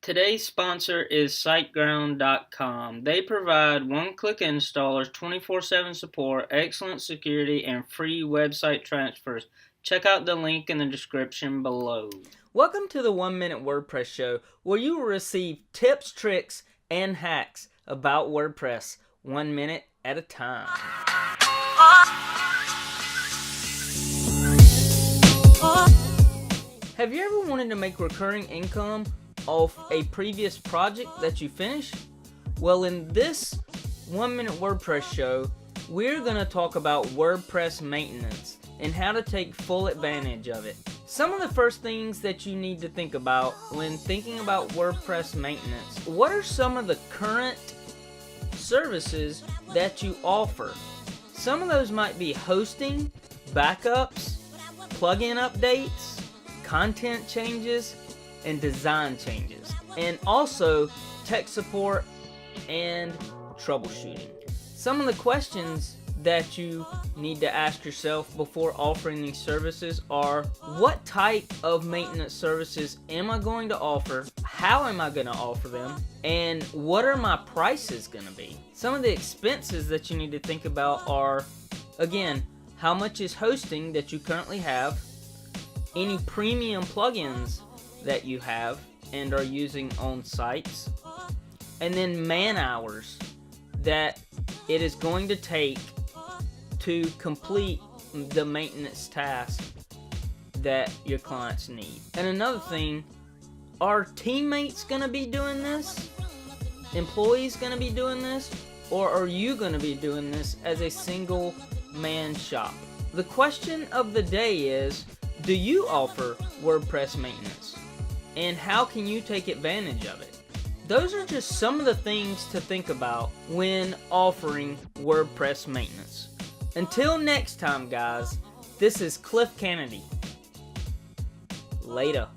Today's sponsor is SiteGround.com. They provide one-click installers, 24/7 support, excellent security, and free website transfers. Check out the link in the description below. Welcome to the 1 Minute WordPress Show, where you will receive tips, tricks, and hacks about WordPress 1 minute at a time. Have you ever wanted to make recurring income off a previous project that you finished? Well, in this 1 Minute WordPress Show, we're going to talk about WordPress maintenance and how to take full advantage of it. Some of the first things that you need to think about when thinking about WordPress maintenance: what are some of the current services that you offer? Some of those might be hosting, backups, plugin updates, content changes, and design changes, and also tech support and troubleshooting. Some of the questions that you need to ask yourself before offering these services are: what type of maintenance services am I going to offer? How am I going to offer them? And what are my prices going to be? Some of the expenses that you need to think about are, again, how much is hosting that you currently have, any premium plugins that you have and are using on sites, and then man hours that it is going to take to complete the maintenance task that your clients need. And another thing, are teammates going to be doing this? Employees going to be doing this? Or are you going to be doing this as a single man shop? The question of the day is, do you offer WordPress maintenance? And how can you take advantage of it? Those are just some of the things to think about when offering WordPress maintenance. Until next time, guys, this is Cliff Kennedy. Later.